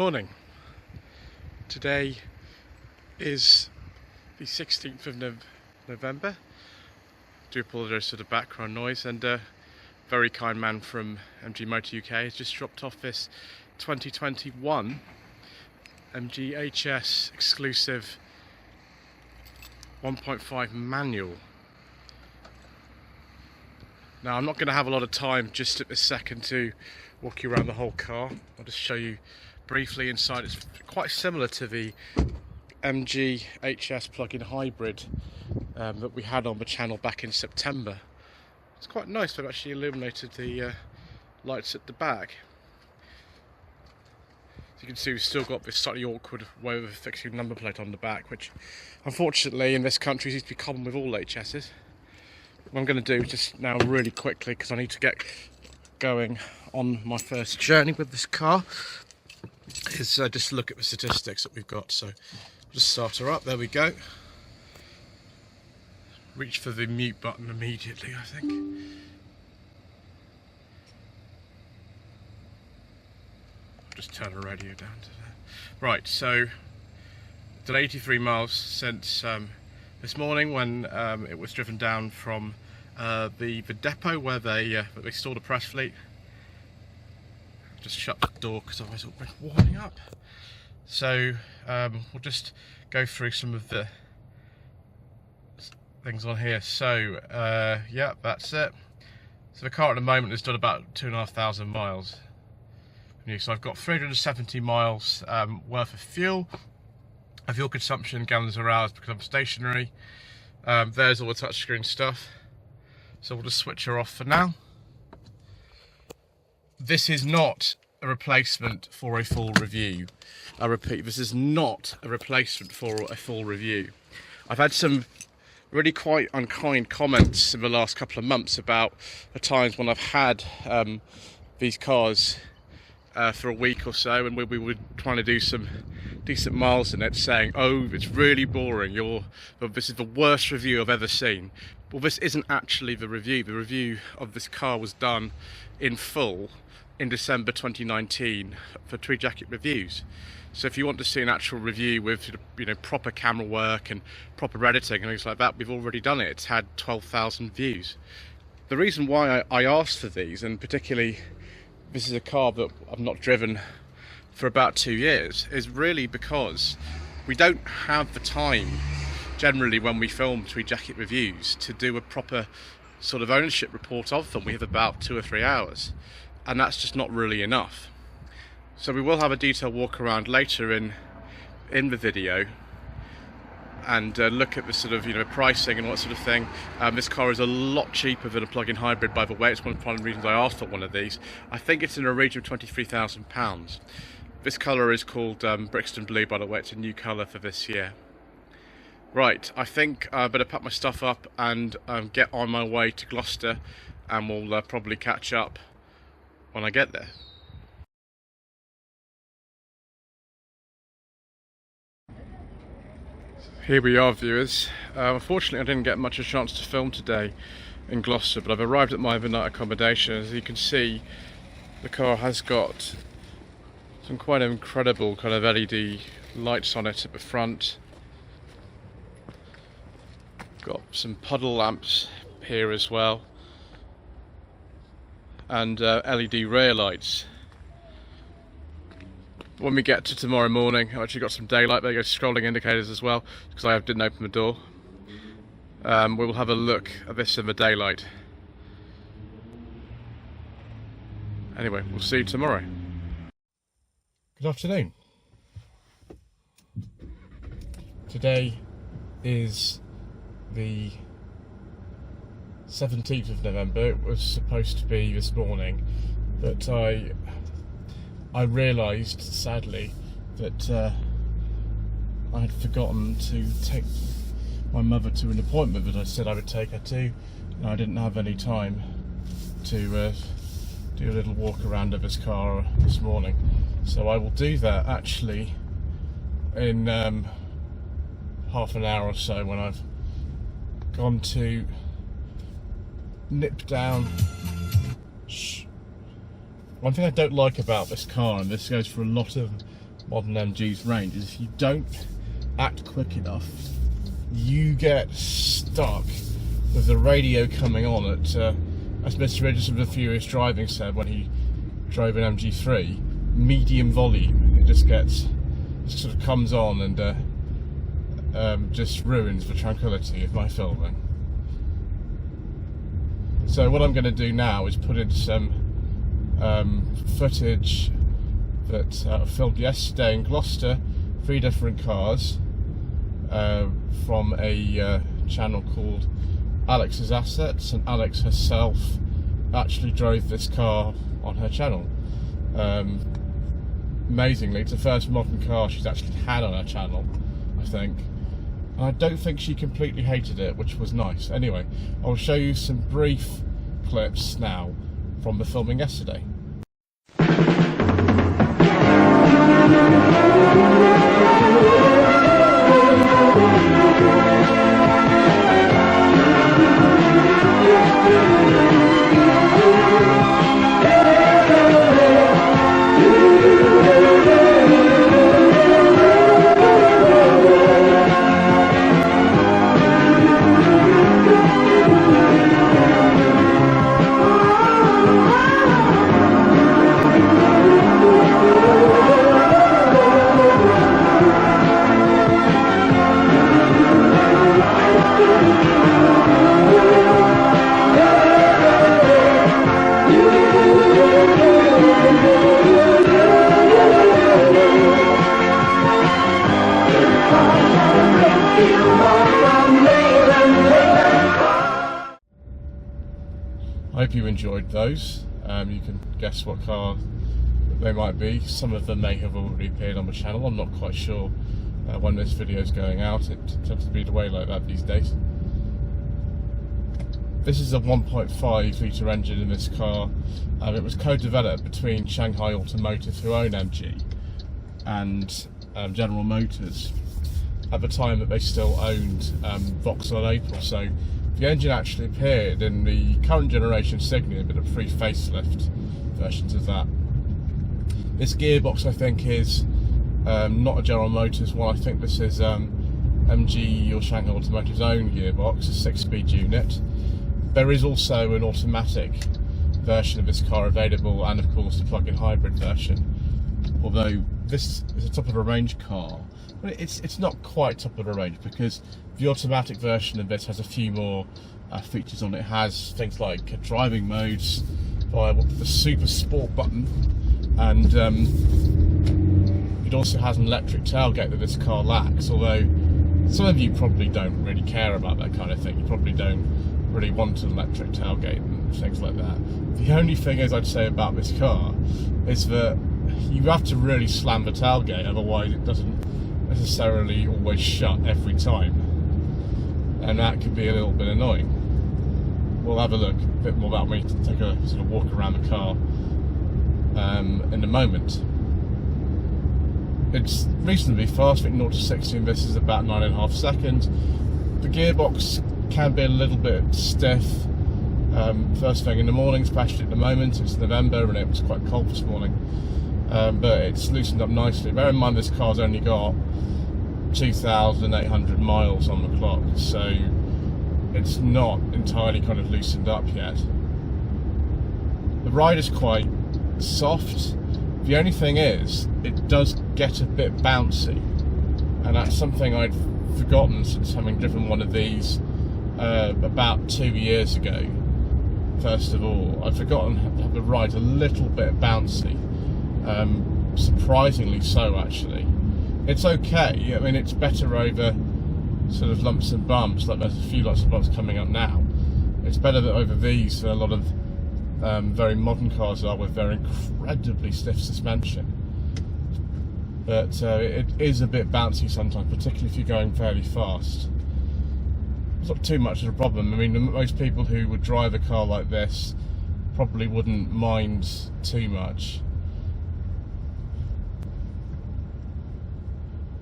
Morning. Today is the 16th of November. I do apologise for the background noise, and a very kind man from MG Motor UK has just dropped off this 2021 MG HS exclusive 1.5 manual. Now, I'm not going to have a lot of time just at this second to walk you around the whole car. I'll just show you briefly inside. It's quite similar to the MG HS plug-in hybrid that we had on the channel back in September. It's quite nice. They've actually illuminated the lights at the back. As you can see, we've still got this slightly awkward way of fixing number plate on the back, which unfortunately in this country seems to be common with all HSs. What I'm going to do just now really quickly, because I need to get going on my first journey with this car, is just look at the statistics that we've got. So I'll just start her up. There we go. Reach for the mute button immediately, I think. I'll just turn the radio down to there. Right, so did 83 miles since this morning when it was driven down from the depot where they stored the press fleet. Just shut the door because otherwise it'll be warming up. So we'll just go through some of the things on here. So yeah, that's it. So the car at the moment has done about 2,500 miles. So I've got 370 miles worth of fuel. Fuel consumption gallons per hour because I'm stationary. There's all the touchscreen stuff. So we'll just switch her off for now. This is not a replacement for a full review. I repeat, this is not a replacement for a full review. I've had some really quite unkind comments in the last couple of months about the times when I've had these cars for a week or so, and we were trying to do some decent miles in it, saying, oh, it's really boring, this is the worst review I've ever seen. Well, this isn't actually the review. The review of this car was done in full in December 2019 for Tweed Jacket Reviews. So if you want to see an actual review with, you know, proper camera work and proper editing and things like that, we've already done it. It's had 12,000 views. The reason why I asked for these, and particularly this is a car that I've not driven for about 2 years, is really because we don't have the time generally when we film Tweed Jacket Reviews to do a proper sort of ownership report of them. We have about 2 or 3 hours, and that's just not really enough. So we will have a detailed walk around later in the video and look at the sort of, you know, pricing and what sort of thing. This car is a lot cheaper than a plug-in hybrid, by the way. It's one of the reasons I asked for one of these. I think it's in a region of £23,000. This colour is called Brixton Blue, by the way. It's a new colour for this year. Right, I think I better pack my stuff up and get on my way to Gloucester, and we'll probably catch up when I get there. Here we are, viewers. Unfortunately, I didn't get much of a chance to film today in Gloucester, but I've arrived at my overnight accommodation. As you can see, the car has got some quite incredible kind of LED lights on it at the front. Got some puddle lamps here as well, and LED rear lights. When we get to tomorrow morning, I've actually got some daylight. There you go, scrolling indicators as well, because I didn't open the door. We will have a look at this in the daylight. Anyway, we'll see you tomorrow. Good afternoon. Today is the 17th of November. It was supposed to be this morning, but I realised, sadly, that I had forgotten to take my mother to an appointment that I said I would take her to, and I didn't have any time to do a little walk around of this car this morning. So I will do that actually in half an hour or so, when I've gone to nip down. One thing I don't like about this car, and this goes for a lot of modern MG's range is if you don't act quick enough, you get stuck with the radio coming on at, as Mr. Richardson of the Furious Driving said when he drove an MG3, medium volume. It just sort of comes on and just ruins the tranquility of my filming. So what I'm going to do now is put in some footage that I filmed yesterday in Gloucester, 3 different cars from a channel called Alex's Assets, and Alex herself actually drove this car on her channel. Amazingly, it's the first modern car she's actually had on her channel, I think. And I don't think she completely hated it, which was nice. Anyway, I'll show you some brief clips now from the filming yesterday. I hope you enjoyed those. You can guess what car they might be. Some of them may have already appeared on the channel. I'm not quite sure when this video is going out. It tends to be the way like that these days. This is a 1.5 litre engine in this car. It was co-developed between Shanghai Automotive, who own MG, and General Motors at the time that they still owned Vauxhall and Opel. So the engine actually appeared in the current generation Signia, but a pre-facelift versions of that. This gearbox, I think, is not a General Motors one. I think this is MG or Shanghai Automotive's own gearbox, a 6-speed unit. There is also an automatic version of this car available, and of course the plug-in hybrid version. Although this is a top of the range car, but it's not quite top of the range, because the automatic version of this has a few more features on it. It has things like driving modes via the super sport button, and it also has an electric tailgate that this car lacks, although some of you probably don't really care about that kind of thing. You probably don't really want an electric tailgate and things like that. The only thing I'd say about this car is that you have to really slam the tailgate, otherwise it doesn't necessarily always shut every time, and that can be a little bit annoying. We'll have a look a bit more about me to take a sort of walk around the car in a moment. It's reasonably fast. I think 0 to 60 in this is about 9.5 seconds. The gearbox can be a little bit stiff first thing in the morning, especially at the moment. It's November and it was quite cold this morning, but it's loosened up nicely. Bear in mind this car's only got 2,800 miles on the clock, so it's not entirely kind of loosened up yet. The ride is quite soft. The only thing is, it does get a bit bouncy, and that's something I'd forgotten since having driven one of these about 2 years ago. First of all, I'd forgotten how the ride's a little bit bouncy, surprisingly so actually. It's okay. I mean, it's better over sort of lumps and bumps, like there's a few lumps and bumps coming up now. It's better over these than a lot of very modern cars are, with their incredibly stiff suspension. But it is a bit bouncy sometimes, particularly if you're going fairly fast. It's not too much of a problem. I mean, most people who would drive a car like this probably wouldn't mind too much.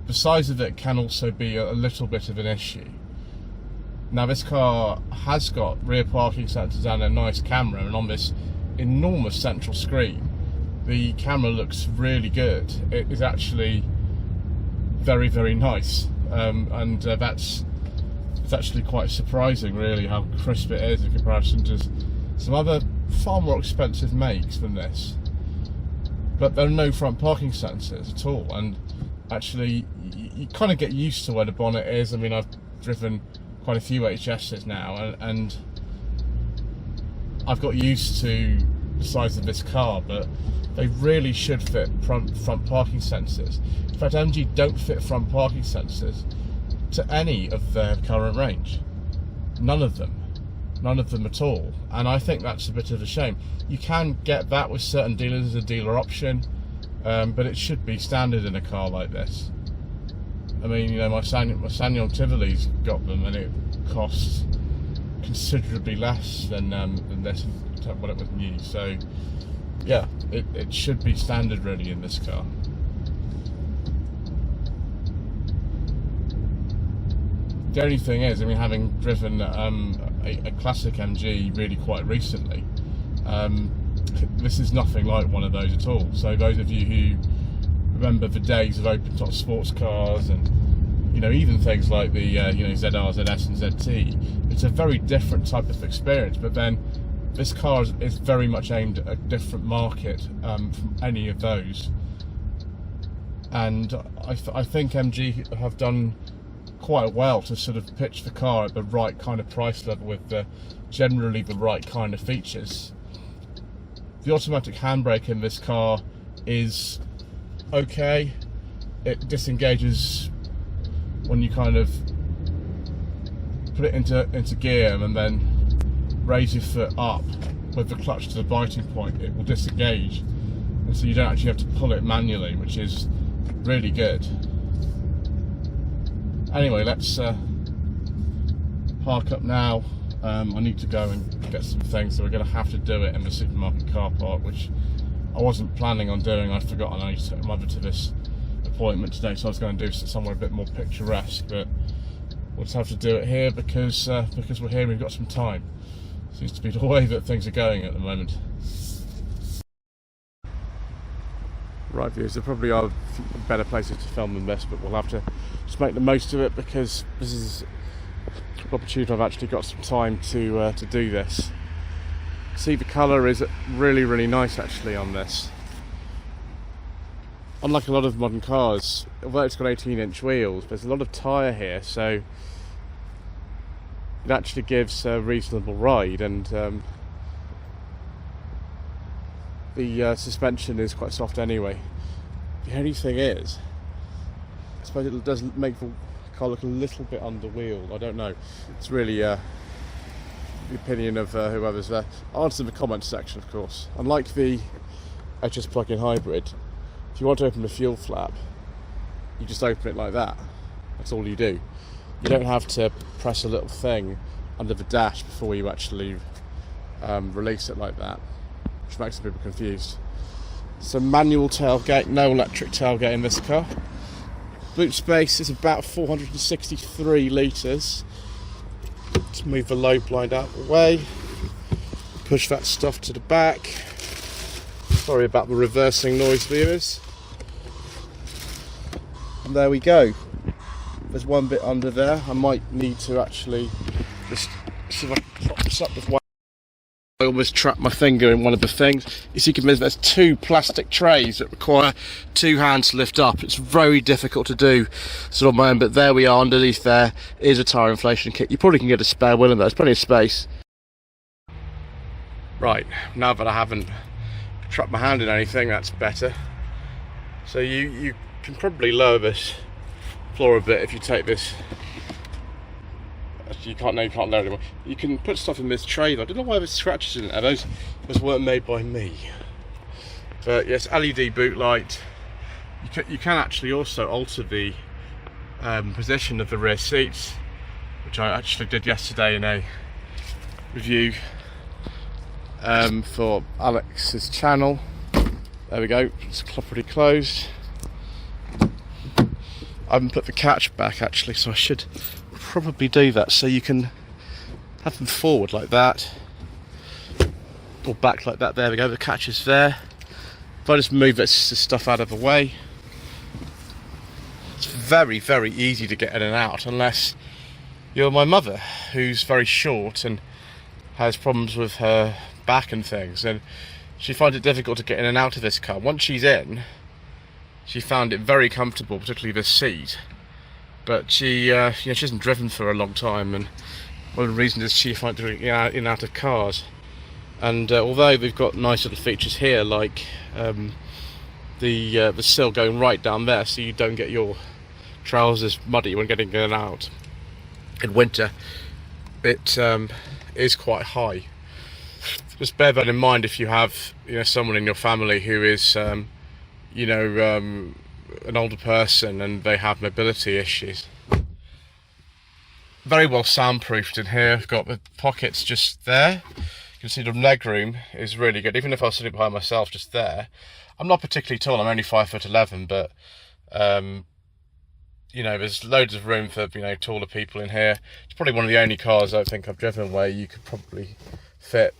The size of it can also be a little bit of an issue. Now, this car has got rear parking sensors and a nice camera, and on this enormous central screen the camera looks really good. It is actually very, very nice, and it's actually quite surprising really how crisp it is in comparison to some other far more expensive makes than this. But there are no front parking sensors at all, and actually you kind of get used to where the bonnet is. I mean, I've driven quite a few HSs now, and I've got used to the size of this car, but they really should fit front parking sensors. In fact, MG don't fit front parking sensors to any of their current range. None of them at all, and I think that's a bit of a shame. You can get that with certain dealers as a dealer option, but it should be standard in a car like this. I mean, you know, my Sanyong Tivoli's got them, and it costs considerably less than this when it was new. So yeah, it should be standard really in this car. The only thing is, I mean, having driven a classic MG really quite recently, this is nothing like one of those at all. So those of you who remember the days of open-top sports cars, and you know, even things like the you know, ZR, ZS and ZT, it's a very different type of experience. But then this car is very much aimed at a different market from any of those, and I think MG have done quite well to sort of pitch the car at the right kind of price level with generally the right kind of features. The automatic handbrake in this car is okay. It disengages when you kind of put it into gear and then raise your foot up with the clutch to the biting point. It will disengage, and so you don't actually have to pull it manually, which is really good. Anyway, let's park up now. I need to go and get some things, so we're going to have to do it in the supermarket car park, which I wasn't planning on doing. I'd forgotten I need to take my mother to this appointment today, so I was going to do somewhere a bit more picturesque, but we'll just have to do it here because we're here and we've got some time. Seems to be the way that things are going at the moment. Right, viewers, there probably are better places to film than this, but we'll have to just make the most of it because this is an opportunity. I've actually got some time to do this. See, the colour is really, really nice actually on this. Unlike a lot of modern cars, although it's got 18-inch wheels, there's a lot of tyre here, so it actually gives a reasonable ride, and the suspension is quite soft anyway. The only thing is, I suppose it does make the car look a little bit under-wheeled. I don't know. It's really the opinion of whoever's there. I'll answer in the comments section, of course. Unlike the HS plug-in hybrid, if you want to open the fuel flap, you just open it like that. That's all you do. You don't have to press a little thing under the dash before you actually release it like that, which makes people confused. So manual tailgate, no electric tailgate in this car. Boot space is about 463 litres. Let's move the low blind out of the way. Push that stuff to the back. Sorry about the reversing noise, viewers. And there we go. There's one bit under there. I might need to actually just see if I can prop this up with one. I almost trapped my finger in one of the things. As you can see, there's two plastic trays that require two hands to lift up. It's very difficult to do sort of on my own, but there we are. Underneath there is a tyre inflation kit. You probably can get a spare wheel in there. There's plenty of space. Right, now that I haven't trapped my hand in anything, that's better. So you can probably lower this floor a bit if you take this. You can't lower it anymore. You can put stuff in this tray. I don't know why there's scratches in it. Those weren't made by me. But yes, LED boot light. You can actually also alter the position of the rear seats, which I actually did yesterday in a review for Alex's channel. There we go. It's pretty closed. I haven't put the catch back actually, so I should probably do that, so you can have them forward like that or back like that. There we go, the catch is there. if I just move this stuff out of the way, it's very, very easy to get in and out, unless you're my mother, who's very short and has problems with her back and things, and she finds it difficult to get in and out of this car. Once she's in, she found it very comfortable, particularly this seat, but she hasn't driven for a long time, and one of the reasons is she finds it in and out of cars. And although they've got nice little features here, like the sill going right down there, so you don't get your trousers muddy when getting in and out in winter, it is quite high. Just bear that in mind if you have someone in your family who is an older person and they have mobility issues. Very well soundproofed in here. I've got the pockets just there. You can see the legroom is really good, even if I was sitting behind myself just there. I'm not particularly tall, I'm only 5'11", but there's loads of room for taller people in here. It's probably one of the only cars I think I've driven where you could probably fit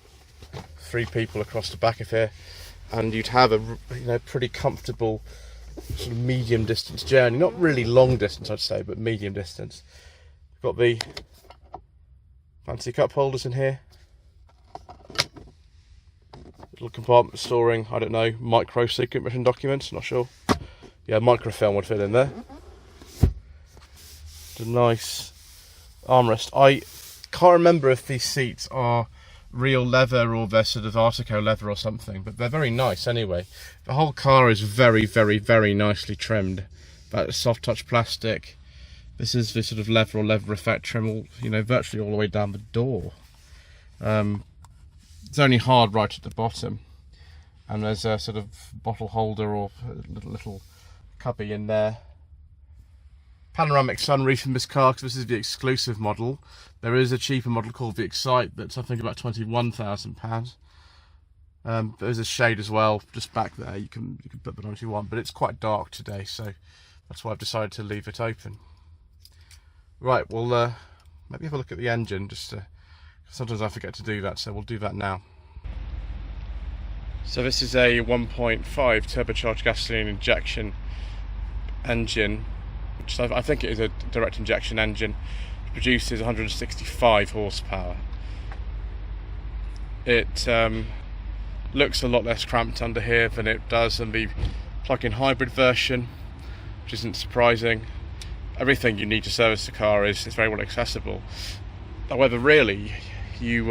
3 people across the back of here, and you'd have a pretty comfortable sort of medium distance journey. Not really long distance, I'd say, but medium distance. Got the fancy cup holders in here. Little compartment storing, I don't know, micro secret mission documents, not sure. Yeah, microfilm would fit in there. It's a nice armrest. I can't remember if these seats are real leather or they're sort of Artico leather or something, but they're very nice anyway. The whole car is very, very, very nicely trimmed. That soft touch plastic. This is the sort of leather or leather effect trim, virtually all the way down the door. It's only hard right at the bottom, and there's a sort of bottle holder or a little cubby in there. Panoramic sunroof in this car, because this is the exclusive model. There is a cheaper model called the Excite that's I think about £21,000. There's a shade as well just back there. You can put that on if you want, but it's quite dark today, so that's why I've decided to leave it open. Right, well maybe have a look at the engine, just sometimes I forget to do that, so we'll do that now. So this is a 1.5 turbocharged gasoline injection engine, which I think it is a direct injection engine. It produces 165 horsepower. It looks a lot less cramped under here than it does in the plug-in hybrid version, which isn't surprising. Everything you need to service the car is very well accessible. However, really, you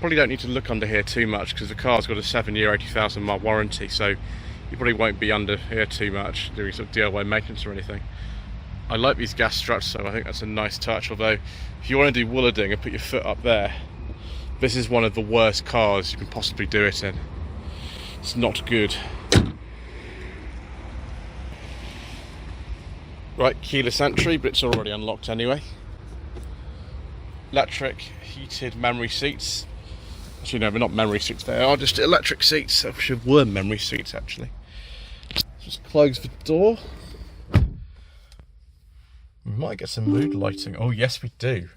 probably don't need to look under here too much, because the car's got a 7-year, 80,000 mile warranty, so you probably won't be under here too much doing sort of DIY maintenance or anything. I like these gas struts, so I think that's a nice touch, although if you want to do woolarding and put your foot up there, this is one of the worst cars you can possibly do it in. It's not good. Right, keyless entry, but it's already unlocked anyway. Electric heated memory seats. Actually, no, they're not memory seats, they are just electric seats. I wish they were memory seats, actually. Just close the door. We might get some mood lighting. Oh, yes, we do.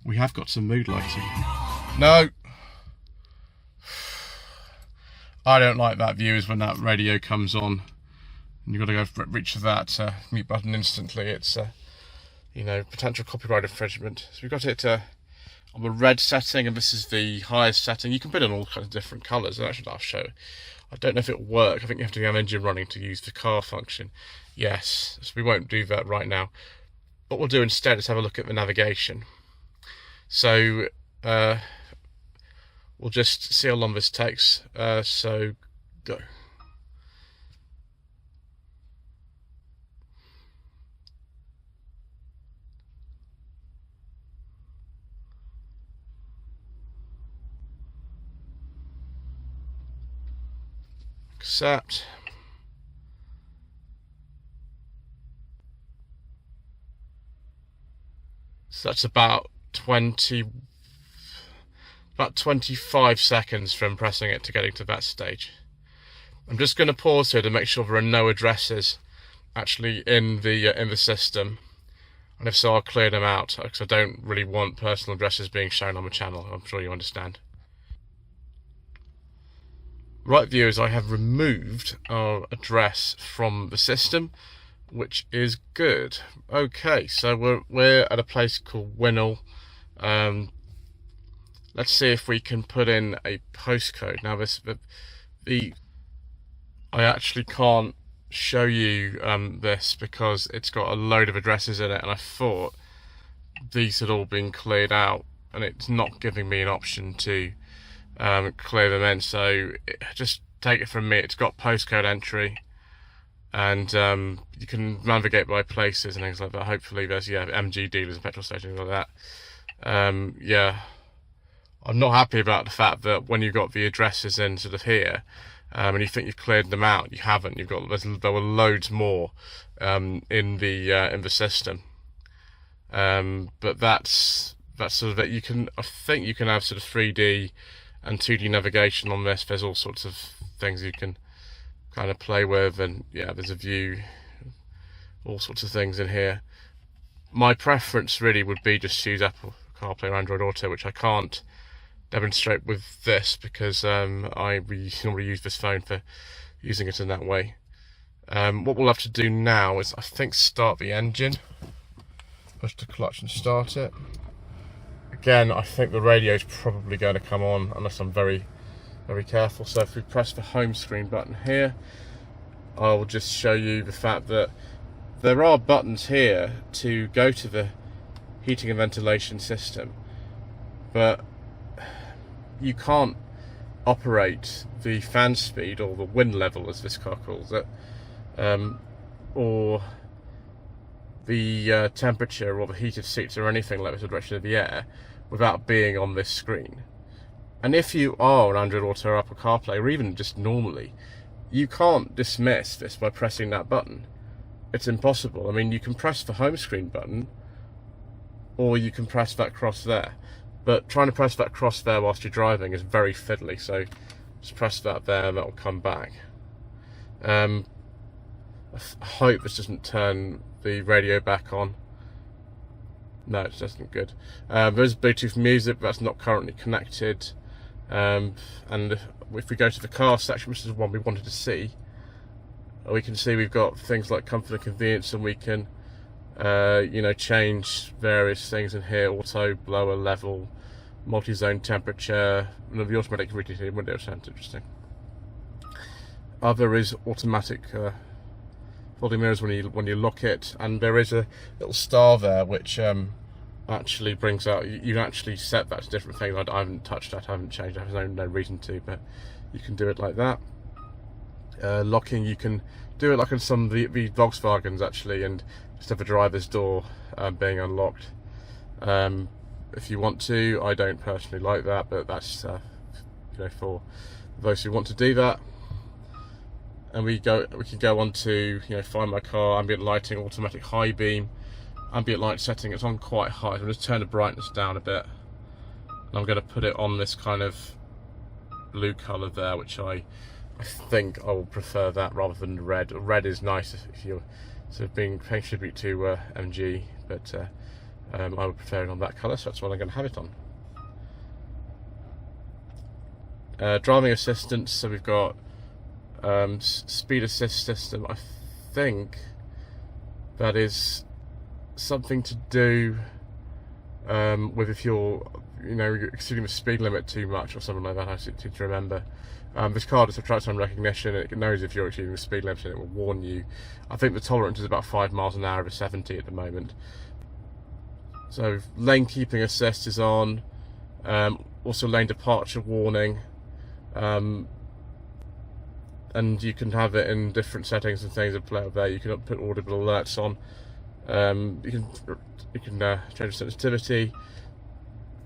We have got some mood lighting. No! I don't like that view, is when that radio comes on. And you've got to go reach for that mute button instantly. It's, potential copyright infringement. So we've got it on the red setting, and this is the highest setting. You can put it in all kinds of different colours, and actually I'll show it. I don't know if it'll work. I think you have to have engine running to use the car function. Yes, so we won't do that right now. What we'll do instead is have a look at the navigation. So we'll just see how long this takes. So go. Accept. So that's about 25 seconds from pressing it to getting to that stage. I'm just going to pause here to make sure there are no addresses actually in the system, and if so, I'll clear them out, because I don't really want personal addresses being shown on the channel. I'm sure you understand. Right, viewers, I have removed our address from the system, which is good. Okay, so we're at a place called Winnell. Let's see if we can put in a postcode. Now, I actually can't show you this because it's got a load of addresses in it, and I thought these had all been cleared out, and it's not giving me an option to clear them in. So just take it from me, it's got postcode entry, and you can navigate by places and things like that. Hopefully there's MG dealers and petrol stations like that. Yeah, I'm not happy about the fact that when you got the addresses in sort of here, and you think you've cleared them out, you haven't. There were loads more in the system, but that's sort of it. I think you can have sort of 3D and 2D navigation on this. There's all sorts of things you can kind of play with, and yeah, there's a view, all sorts of things in here. My preference really would be just to use Apple CarPlay or Android Auto, which I can't demonstrate with this because I normally use this phone for using it in that way. What we'll have to do now is, I think, start the engine. Push the clutch and start it. Again, I think the radio is probably going to come on unless I'm very, very careful. So if we press the home screen button here, I'll just show you the fact that there are buttons here to go to the heating and ventilation system, but you can't operate the fan speed or the wind level, as this car calls it, or the temperature or the heated seats or anything like this, the direction of the air, without being on this screen. And if you are on Android Auto or Apple CarPlay, or even just normally, you can't dismiss this by pressing that button. It's impossible. I mean, you can press the home screen button, or you can press that cross there. But trying to press that cross there whilst you're driving is very fiddly, so just press that there and that will come back. I hope this doesn't turn the radio back on. No, it doesn't. Good. There's Bluetooth music, but that's not currently connected. And if we go to the car section, which is the one we wanted to see, we can see we've got things like comfort and convenience, and we can change various things in here: auto, blower, level, multi-zone temperature, and the automatic reading window sounds interesting. Other is automatic folding mirrors when you lock it, and there is a little star there which actually brings out, you can actually set that to different things. I haven't touched that, I haven't changed that, there's no reason to, but you can do it like that. Locking, you can do it like in some of the Volkswagens actually, and just have the driver's door being unlocked if you want to. I don't personally like that, but that's for those who want to do that. And we can go on to find my car, ambient lighting, automatic high beam, ambient light setting. It's on quite high, so I'm just turn the brightness down a bit, and I'm going to put it on this kind of blue colour there, which I think I will prefer that rather than red. Red is nice if you're sort of paying tribute to MG, but I would prefer it on that colour, so that's what I'm going to have it on. Driving assistance, so we've got speed assist system. I think that is something to do with if you're exceeding the speed limit too much or something like that. I seem to remember. This car does have traction recognition, and it knows if you're exceeding the speed limit, and it will warn you. I think the tolerance is about 5 miles an hour over 70 at the moment. So lane keeping assist is on, also lane departure warning, and you can have it in different settings and things that play out there. You can put audible alerts on. You can change the sensitivity.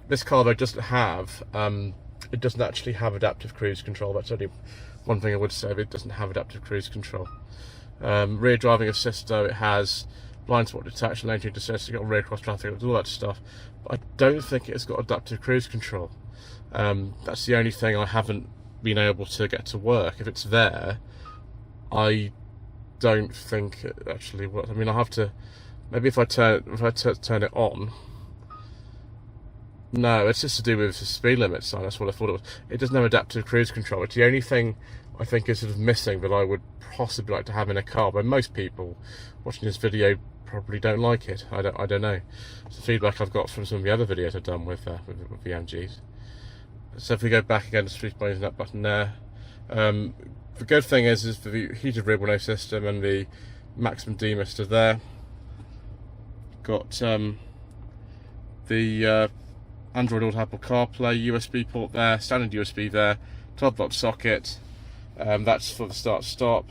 This car though doesn't have it doesn't actually have adaptive cruise control. That's only one thing I would say. It doesn't have adaptive cruise control. Rear driving assist though, it has blind spot detection, lane change assist, it's got rear cross traffic, all that stuff. But I don't think it's got adaptive cruise control. That's the only thing I haven't been able to get to work. If it's there, I don't think it actually works. I mean, I have to, maybe if I turn it on, No, it's just to do with the speed limit sign. That's what I thought it was. It doesn't have adaptive cruise control. It's the only thing I think is sort of missing that I would possibly like to have in a car. But most people watching this video probably don't like it. I don't know. It's the feedback I've got from some of the other videos I've done with the MGs. So if we go back again to switch buttons, that button there. The good thing is the heated rear window system and the maximum demister there. Got the Android Auto, Apple CarPlay, USB port there, standard USB there, 12-volt socket. That's for the start-stop.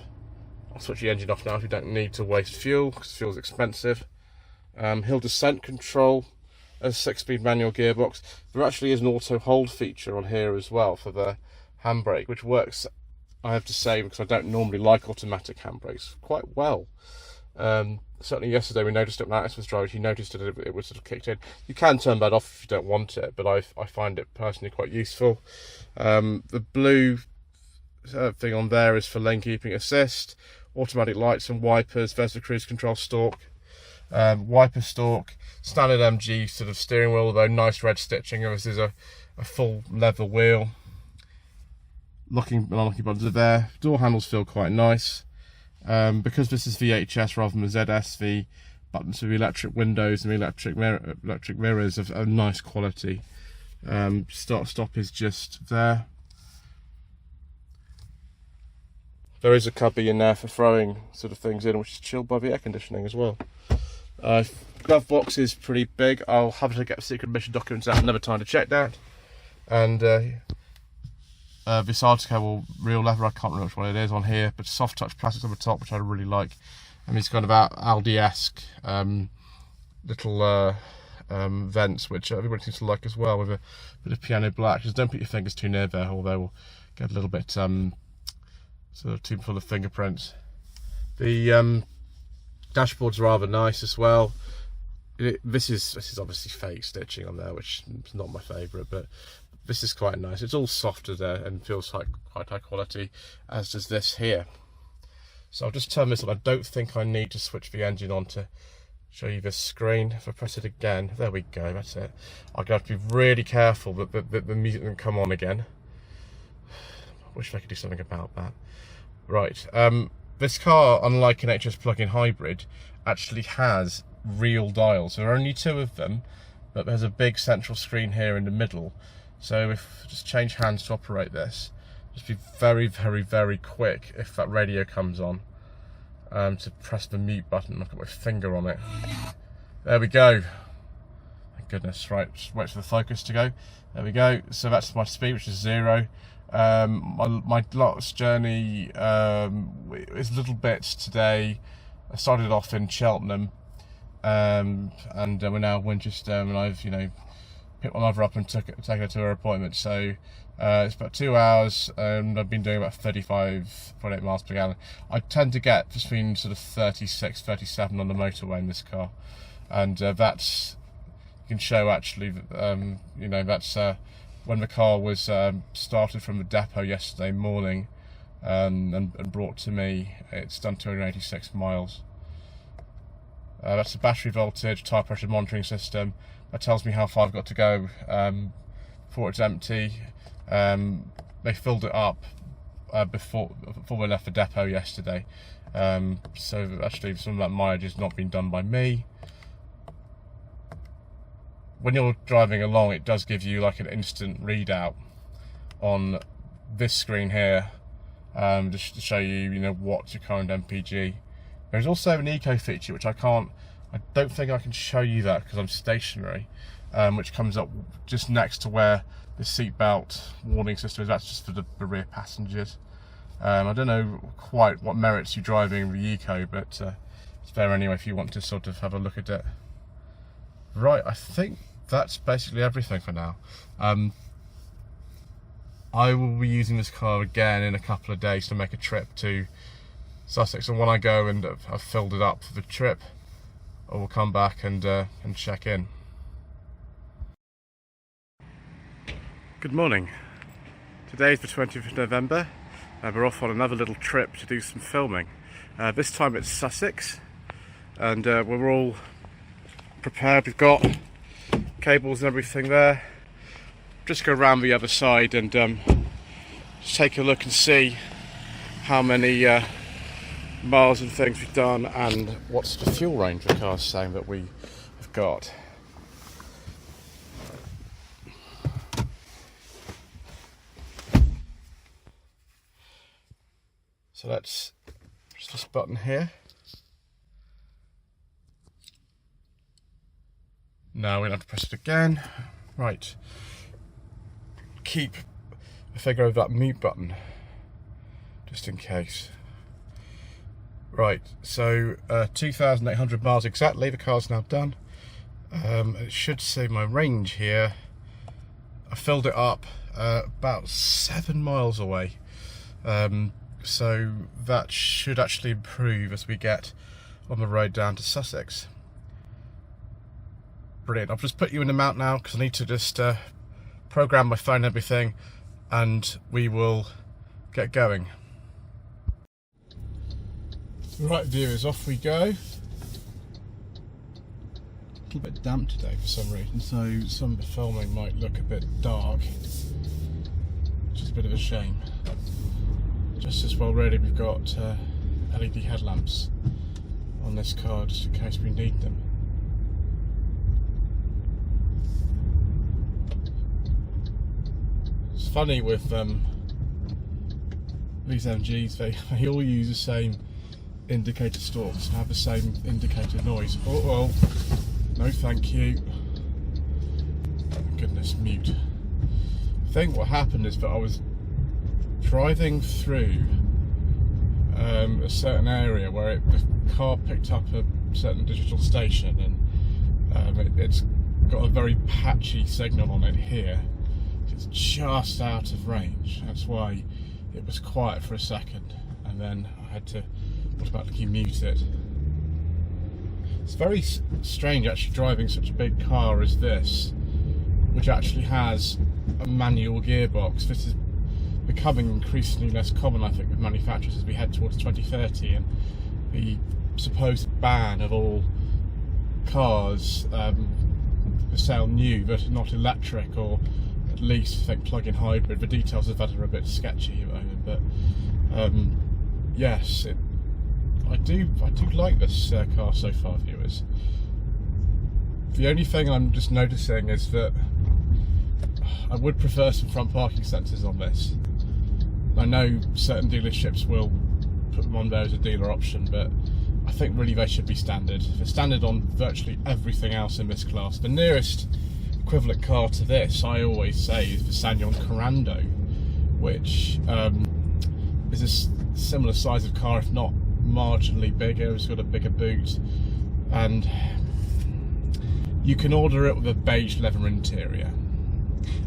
I'll switch the engine off now if you don't need to waste fuel, because fuel's expensive. Hill descent control, a 6-speed manual gearbox. There actually is an auto hold feature on here as well for the handbrake, which works, I have to say, because I don't normally like automatic handbrakes, quite well. Certainly yesterday we noticed it when Alex was driving. He noticed that it was sort of kicked in. You can turn that off if you don't want it, but I find it personally quite useful. The blue thing on there is for lane keeping assist, automatic lights and wipers. There's the cruise control stalk, wiper stalk, standard MG sort of steering wheel, although nice red stitching. This is a full leather wheel. Locking and unlocking buttons are there. Door handles feel quite nice. Because this is VHS rather than ZS, the buttons for the electric windows and the electric mirrors of nice quality. Start-stop is just there. There is a cubby in there for throwing sort of things in, which is chilled by the air conditioning as well. Glove box is pretty big. I'll have to get the secret mission documents out another time to check that. And this article real leather, I can't remember which one it is on here, but soft touch plastics on the top, which I really like. And these kind of Aldi-esque little vents, which everybody seems to like as well, with a bit of piano black. Just don't put your fingers too near there, or they will get a little bit sort of too full of fingerprints. The dashboard's rather nice as well. This is obviously fake stitching on there, which is not my favourite, but this is quite nice. It's all softer there and feels quite high quality, as does this here. So I'll just turn this on. I don't think I need to switch the engine on to show you this screen. If I press it again, there we go, that's it. I'm going to have to be really careful that the music doesn't come on again. I wish I could do something about that. Right, this car, unlike an HS plug-in hybrid, actually has real dials. There are only 2 of them, but there's a big central screen here in the middle. So if just change hands to operate this, just be very, very, very quick if that radio comes on, to press the mute button. I've got my finger on it. There we go. Thank goodness. Right, just wait for the focus to go. There we go. So that's my speed, which is 0. My last journey is a little bit today. I started off in Cheltenham, and we're now at Winchester, and I've picked my mother up and taken her to her appointment. So it's about 2 hours, and I've been doing about 35.8 miles per gallon. I tend to get between sort of 36, 37 on the motorway in this car, and that's, you can show actually, that's when the car was started from the depot yesterday morning and brought to me. It's done 286 miles. That's the battery voltage, tyre pressure monitoring system. That tells me how far I've got to go before it's empty. They filled it up before we left the depot yesterday. So actually some of that mileage has not been done by me. When you're driving along, it does give you like an instant readout on this screen here, just to show you, what's your current MPG. There's also an eco feature, which I don't think I can show you that because I'm stationary, which comes up just next to where the seatbelt warning system is. That's just for the rear passengers. I don't know quite what merits you driving the eco, but it's there anyway if you want to sort of have a look at it. Right, I think that's basically everything for now. I will be using this car again in a couple of days to make a trip to Sussex, and when I go and I've filled it up for the trip, I will come back and check in. Good morning. Today is the 20th of November. We're off on another little trip to do some filming. This time it's Sussex, and we're all prepared. We've got cables and everything there. Just go around the other side and just take a look and see how many miles and things we've done and what's the fuel range the car's saying that we have got. So let's press this button here. No, we don't have to press it again. Right. Keep a figure of that mute button, just in case. Right, so 2,800 miles exactly, the car's now done. It should say my range here. I filled it up about 7 miles away. So that should actually improve as we get on the road down to Sussex. Brilliant. I'll just put you in the mount now because I need to just program my phone and everything, and we will get going. Right, viewers, off we go. A little bit damp today for some reason, so some of the filming might look a bit dark, which is a bit of a shame. Just as well ready, we've got LED headlamps on this car just in case we need them. It's funny with these MGs, they all use the same indicator stalks and have the same indicator noise. Oh well, no thank you. Goodness, mute. I think what happened is that I was driving through a certain area where the car picked up a certain digital station, and it's got a very patchy signal on it here. It's just out of range. That's why it was quiet for a second, and then I had to automatically mute it. It's very strange actually driving such a big car as this, which actually has a manual gearbox. This is becoming increasingly less common, I think, with manufacturers as we head towards 2030 and the supposed ban of all cars for sale new that are not electric, or at least I think plug-in hybrid. The details of that are a bit sketchy at the moment, but yes, I do like this car so far, viewers. The only thing I'm just noticing is that I would prefer some front parking sensors on this. I know certain dealerships will put them on there as a dealer option, but I think really they should be standard. They're standard on virtually everything else in this class. The nearest equivalent car to this, I always say, is the Ssanyon Corando, which is a similar size of car, if not marginally bigger. It's got a bigger boot, and you can order it with a beige leather interior.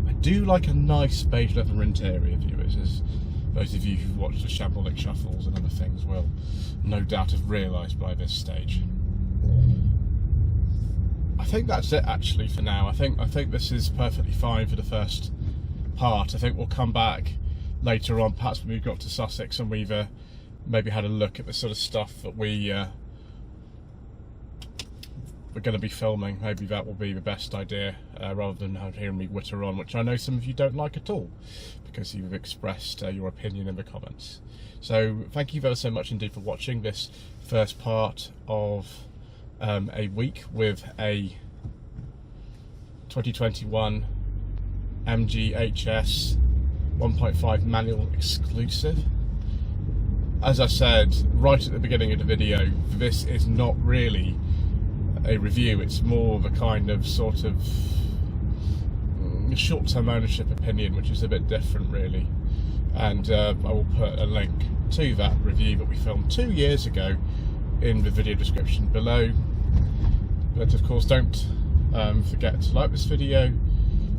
I do like a nice beige leather interior, viewers, as those of you who've watched the Shambolic Shuffles and other things will no doubt have realised by this stage. I think that's it actually for now. I think this is perfectly fine for the first part. I think we'll come back later on, perhaps when we've got to Sussex and we've maybe had a look at the sort of stuff that we're going to be filming. Maybe that will be the best idea, rather than hearing me witter on, which I know some of you don't like at all, because you've expressed your opinion in the comments. So thank you very so much indeed for watching this first part of a week with a 2021 MG HS 1.5 manual exclusive. As I said right at the beginning of the video, this is not really a review, it's more of a kind of sort of short-term ownership opinion, which is a bit different really, and I will put a link to that review that we filmed 2 years ago in the video description below. But of course, don't forget to like this video,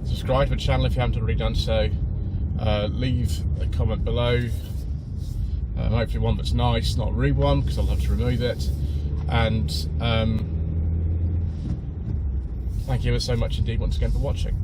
subscribe to the channel if you haven't already done so, leave a comment below, hopefully one that's nice, not a rude one, because I'll have to remove it, and thank you so much indeed once again for watching.